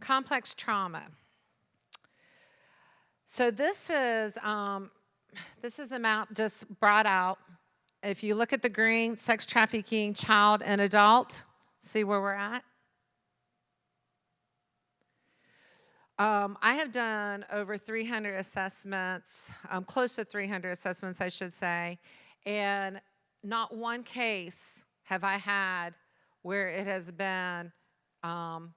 Complex trauma. So this is a map just brought out. If you look at the green, sex trafficking, child and adult, see where we're at? I have done over 300 assessments, close to 300 assessments, I should say, and not one case have I had where it has been,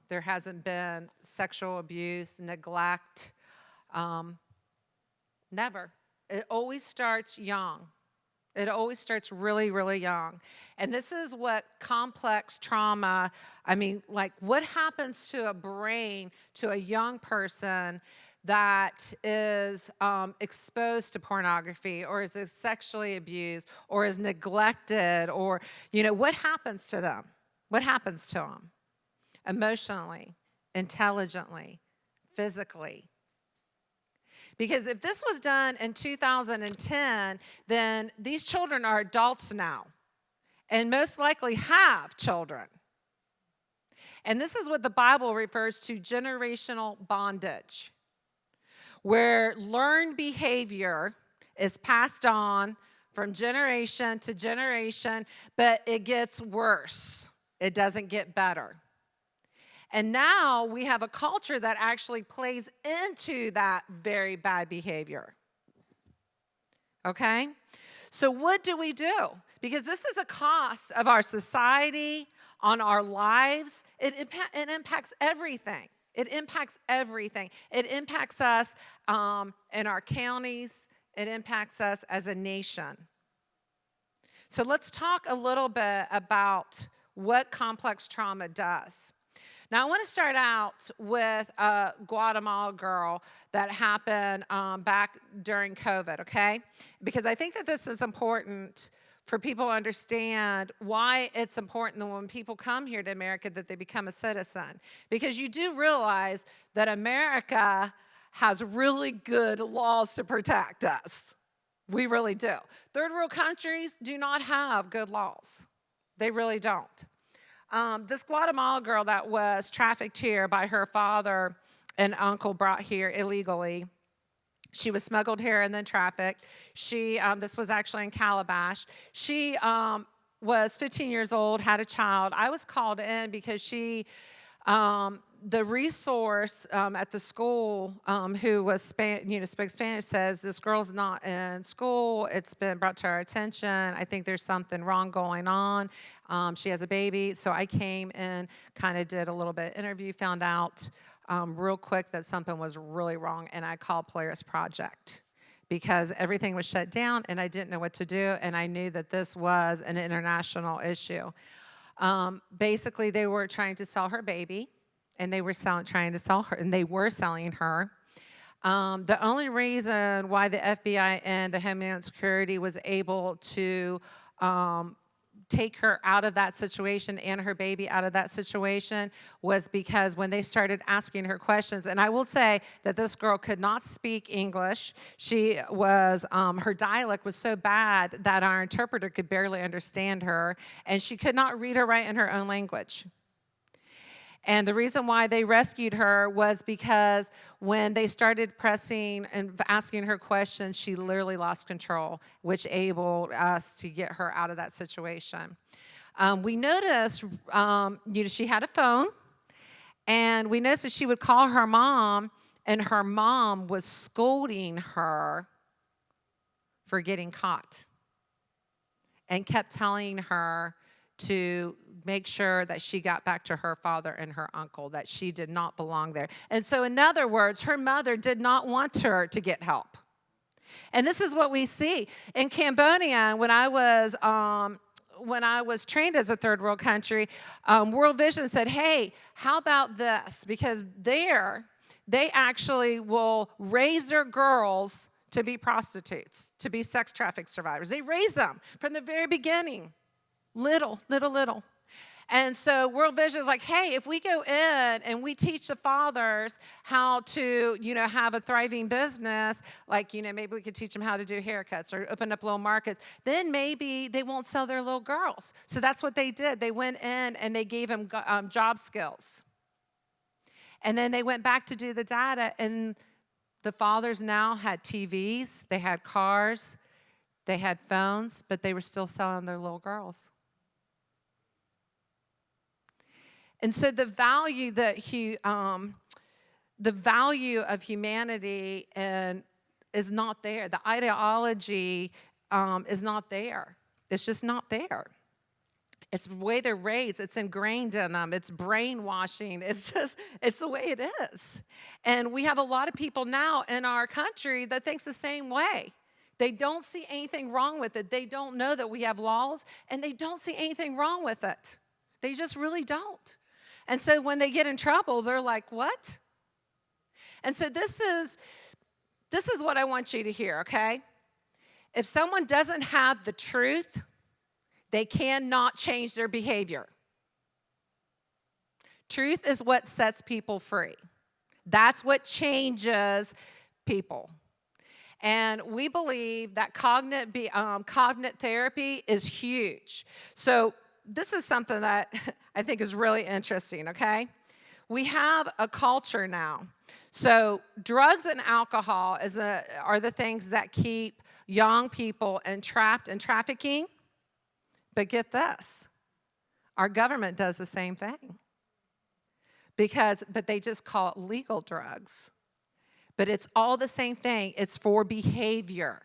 there hasn't been sexual abuse, neglect, never. It always starts young. It always starts really, really young. And this is what complex trauma, like what happens to a brain, to a young person that is exposed to pornography or is sexually abused or is neglected or, what happens to them? What happens to them? Emotionally, intelligently, physically. Because if this was done in 2010, then these children are adults now and most likely have children. And this is what the Bible refers to generational bondage, where learned behavior is passed on from generation to generation, but it gets worse. It doesn't get better. And now we have a culture that actually plays into that very bad behavior. Okay? So what do we do? Because this is a cost of our society, on our lives. It impacts everything. It impacts everything. It impacts us in our counties. It impacts us as a nation. So let's talk a little bit about what complex trauma does. Now, I want to start out with a Guatemala girl that happened back during COVID, okay? Because I think that this is important for people to understand why it's important that when people come here to America that they become a citizen. Because you do realize that America has really good laws to protect us. We really do. Third world countries do not have good laws. They really don't. This Guatemala girl that was trafficked here by her father and uncle brought here illegally. She was smuggled here and then trafficked. This was actually in Calabash. She was 15 years old, had a child. I was called in because the resource at the school who was spoke Spanish says this girl's not in school. It's been brought to our attention. I think there's something wrong going on. She has a baby. So I came and kind of did a little bit of interview, found out real quick that something was really wrong, and I called Polaris Project because everything was shut down and I didn't know what to do, and I knew that this was an international issue. Basically, they were trying to sell her baby. And they were trying to sell her, and they were selling her. The only reason why the FBI and the Homeland Security was able to take her out of that situation and her baby out of that situation was because when they started asking her questions, and I will say that this girl could not speak English. She was, her dialect was so bad that our interpreter could barely understand her, and she could not read or write in her own language. And the reason why they rescued her was because when they started pressing and asking her questions, she literally lost control, which enabled us to get her out of that situation. We noticed, she had a phone, and we noticed that she would call her mom, and her mom was scolding her for getting caught and kept telling her to make sure that she got back to her father and her uncle, that she did not belong there. And so in other words, her mother did not want her to get help. And this is what we see. In Cambodia, when I was trained as a third world country, World Vision said, hey, how about this? Because there, they actually will raise their girls to be prostitutes, to be sex traffic survivors. They raise them from the very beginning. Little. And so World Vision is like, hey, if we go in and we teach the fathers how to, have a thriving business, like, maybe we could teach them how to do haircuts or open up little markets, then maybe they won't sell their little girls. So that's what they did. They went in and they gave them job skills. And then they went back to do the data, and the fathers now had TVs, they had cars, they had phones, but they were still selling their little girls. And so the value of humanity is not there. The ideology is not there. It's just not there. It's the way they're raised. It's ingrained in them. It's brainwashing. It's the way it is. And we have a lot of people now in our country that thinks the same way. They don't see anything wrong with it. They don't know that we have laws, and they don't see anything wrong with it. They just really don't. And so when they get in trouble, they're like, what? And so this is what I want you to hear, okay? If someone doesn't have the truth, they cannot change their behavior. Truth is what sets people free. That's what changes people. And we believe that cognitive therapy is huge. So this is something that I think is really interesting, okay? We have a culture now. So drugs and alcohol are the things that keep young people entrapped in trafficking. But get this, our government does the same thing. But they just call it legal drugs. But it's all the same thing. It's for behavior.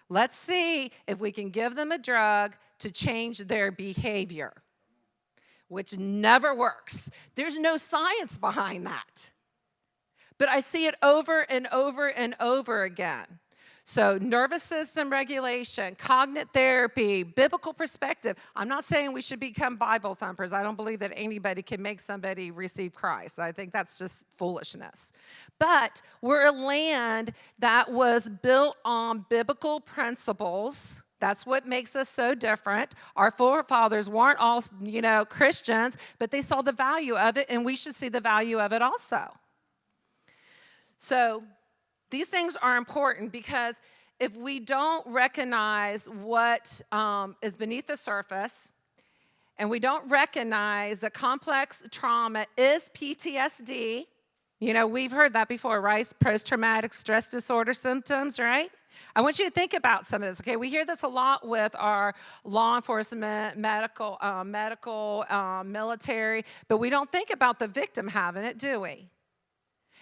Let's see if we can give them a drug to change their behavior, which never works. There's no science behind that. But I see it over and over and over again. So nervous system regulation, cognitive therapy, biblical perspective. I'm not saying we should become Bible thumpers. I don't believe that anybody can make somebody receive Christ. I think that's just foolishness. But we're a land that was built on biblical principles. That's what makes us so different. Our forefathers weren't all, Christians, but they saw the value of it, and we should see the value of it also. So these things are important because if we don't recognize what is beneath the surface, and we don't recognize that complex trauma is PTSD, we've heard that before, right? Post-traumatic stress disorder symptoms, right? I want you to think about some of this, okay? We hear this a lot with our law enforcement, medical, military, but we don't think about the victim having it, do we?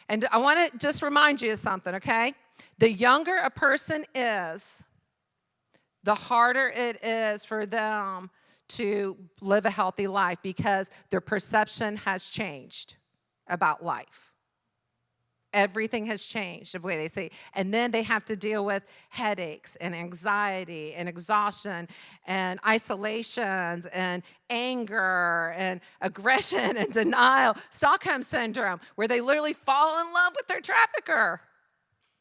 And I want to just remind you of something, okay? The younger a person is, the harder it is for them to live a healthy life because their perception has changed about life. Everything has changed the way they see. And then they have to deal with headaches and anxiety and exhaustion and isolations and anger and aggression and denial. Stockholm syndrome, where they literally fall in love with their trafficker.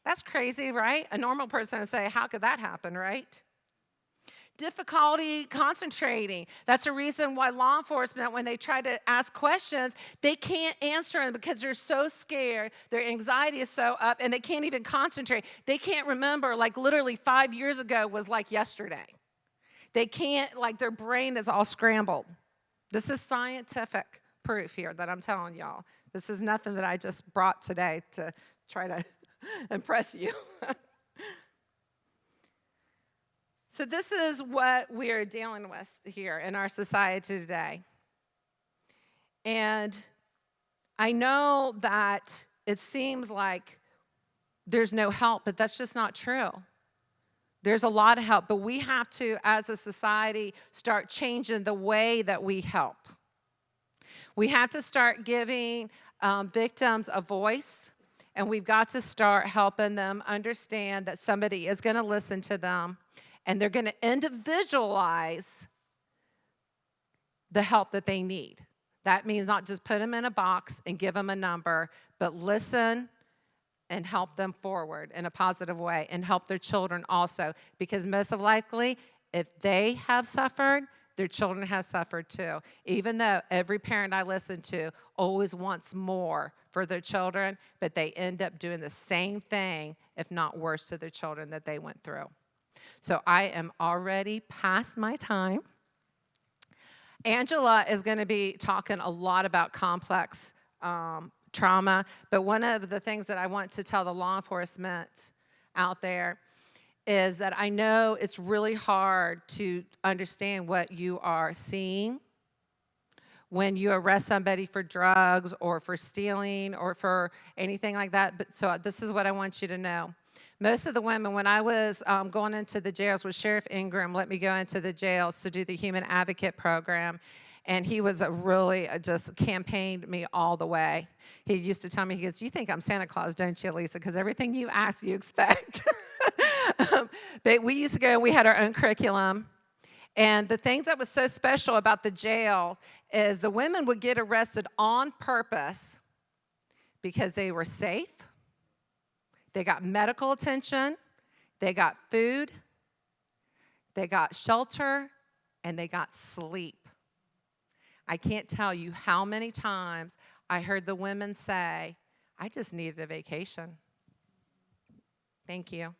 That's crazy, right? A normal person would say, how could that happen, right? Difficulty concentrating. That's the reason why law enforcement, when they try to ask questions, they can't answer them because they're so scared. Their anxiety is so up, and they can't even concentrate. They can't remember, literally 5 years ago was like yesterday. They can't, their brain is all scrambled. This is scientific proof here that I'm telling y'all. This is nothing that I just brought today to try to impress you. So this is what we are dealing with here in our society today. And I know that it seems like there's no help, but that's just not true. There's a lot of help, but we have to, as a society, start changing the way that we help. We have to start giving victims a voice, and we've got to start helping them understand that somebody is going to listen to them, and they're going to individualize the help that they need. That means not just put them in a box and give them a number, but listen and help them forward in a positive way and help their children also. Because most likely, if they have suffered, their children have suffered too. Even though every parent I listen to always wants more for their children, but they end up doing the same thing, if not worse, to their children that they went through. So I am already past my time. Angela is going to be talking a lot about complex trauma. But one of the things that I want to tell the law enforcement out there is that I know it's really hard to understand what you are seeing when you arrest somebody for drugs or for stealing or for anything like that. But so this is what I want you to know. Most of the women, when I was going into the jails with Sheriff Ingram, let me go into the jails to do the Human Advocate Program. And he was just campaigned me all the way. He used to tell me, he goes, you think I'm Santa Claus, don't you, Allysa? Because everything you ask, you expect. But we used to go, we had our own curriculum. And the things that was so special about the jail is the women would get arrested on purpose because they were safe, they got medical attention, they got food, they got shelter, and they got sleep. I can't tell you how many times I heard the women say, I just needed a vacation. Thank you.